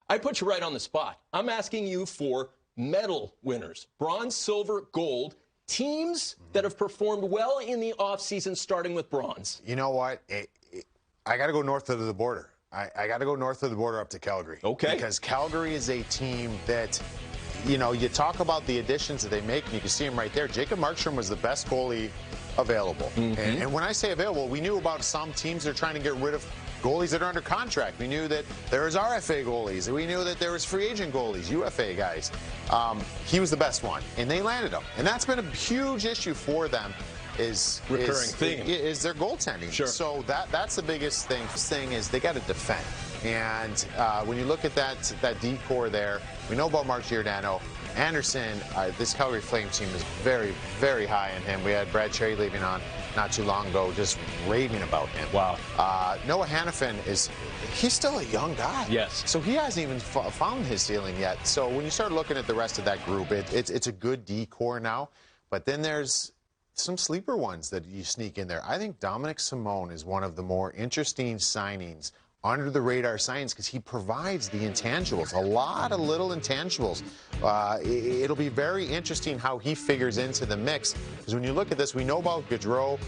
I put you right on the spot. I'm asking you for medal winners, bronze, silver, gold, teams that have performed well in the offseason, starting with bronze. You know what? I got to go north of the border. I got to go north of the border up to Calgary. Okay. Because Calgary is a team that, you know, you talk about the additions that they make, and you can see them right there. Jacob Markstrom was the best goalie available. And when I say available, we knew about some teams that are trying to get rid of goalies that are under contract. We knew that there was RFA goalies. We knew that there was free agent goalies, UFA guys. He was the best one, and they landed him. And that's been a huge issue for them. Is their goaltending. Sure. So that's the biggest thing. This thing is they got to defend. And when you look at that D-core there, we know about Mark Giordano. Anderson, this Calgary Flame team is very, very high on him. We had Brad Cherry leaving on not too long ago, just raving about him. Wow. Noah Hannafin he's still a young guy. Yes. So he hasn't even found his ceiling yet. So when you start looking at the rest of that group, it's a good D-core now. But then there's some sleeper ones that you sneak in there. I think Dominic Simone is one of the more interesting signings, under the radar signings, because he provides the intangibles, a lot of little intangibles. It'll be very interesting how he figures into the mix, because when you look at this, we know about Gaudreau,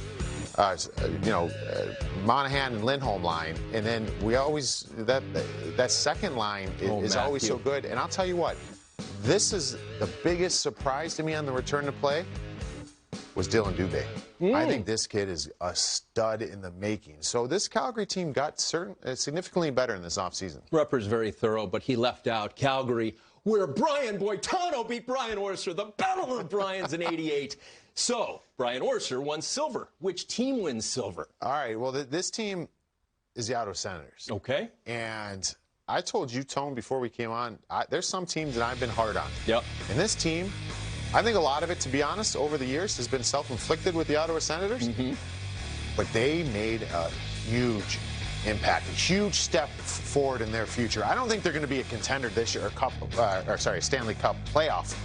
Monahan and Lindholm line, and then we always that second line is always so good. And I'll tell you what, this is the biggest surprise to me on the return to play was Dylan Dubé. I think this kid is a stud in the making. So this Calgary team got significantly better in this offseason. Rupper's very thorough, but he left out Calgary, where Brian Boitano beat Brian Orser, the Battle of Brian's in '88. So Brian Orser won silver. Which team wins silver? All right, well, this team is the Ottawa Senators. Okay. And I told you, Tone, before we came on, there's some teams that I've been hard on. Yep. And this team, I think a lot of it, to be honest, over the years has been self-inflicted with the Ottawa Senators. But they made a huge impact, a huge step forward in their future. I don't think they're going to be a contender this year, Stanley Cup playoff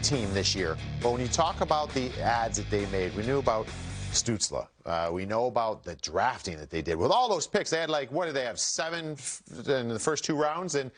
team this year. But when you talk about the ads that they made, we knew about Stützle. We know about the drafting that they did. With all those picks, they had what did they have, 7 in the first 2 rounds? And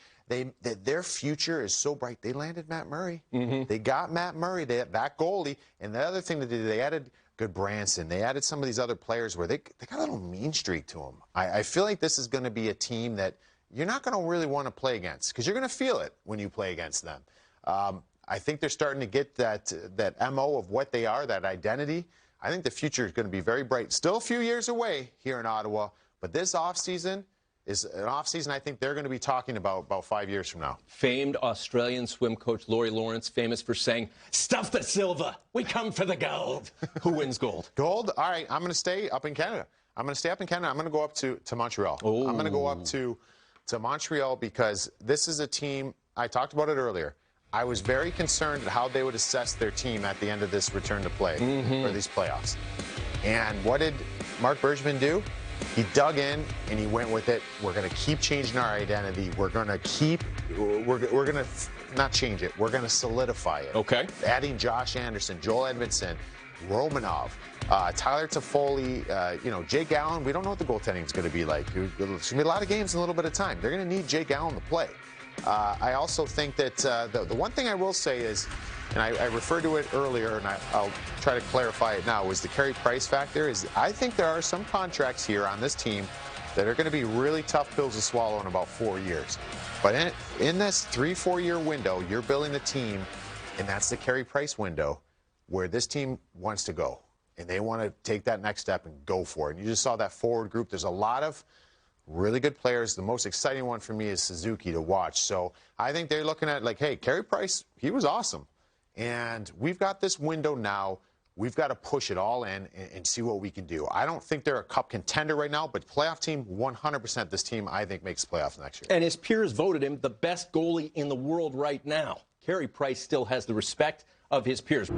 their future is so bright. They landed Matt Murray. They got Matt Murray, that goalie. And the other thing that they added Goodbranson. They added some of these other players where they got a little mean streak to them. I feel like this is going to be a team that you're not going to really want to play against, because you're going to feel it when you play against them. I think they're starting to get that MO of what they are, that identity. I think the future is going to be very bright. Still a few years away here in Ottawa, but this offseason is an offseason I think they're going to be talking about 5 years from now. Famed Australian swim coach Laurie Lawrence, famous for saying, "Stuff the silver. We come for the gold." Who wins gold? Gold? All right, I'm going to stay up in Canada. I'm going to go up to Montreal. Oh. I'm going to go up to Montreal because this is a team, I talked about it earlier. I was very concerned at how they would assess their team at the end of this return to play or these playoffs. And what did Mark Bergevin do? He dug in and he went with it. We're going to keep changing our identity. We're going to not change it. We're going to solidify it. Okay. Adding Josh Anderson, Joel Edmondson, Romanov, Tyler Toffoli, Jake Allen. We don't know what the goaltending is going to be like. There's going to be a lot of games in a little bit of time. They're going to need Jake Allen to play. I also think that the one thing I will say is, and I referred to it earlier, and I'll try to clarify it now, is the Carey Price factor. Is I think there are some contracts here on this team that are going to be really tough pills to swallow in about 4 years. But in this 3-4 year window, you're building a team, and that's the Carey Price window, where this team wants to go. And they want to take that next step and go for it. And you just saw that forward group. There's a lot of really good players. The most exciting one for me is Suzuki to watch. So I think they're looking at hey, Carey Price, he was awesome. And we've got this window now. We've got to push it all in and see what we can do. I don't think they're a cup contender right now, but playoff team, 100% this team, I think, makes playoffs next year. And his peers voted him the best goalie in the world right now. Carey Price still has the respect of his peers.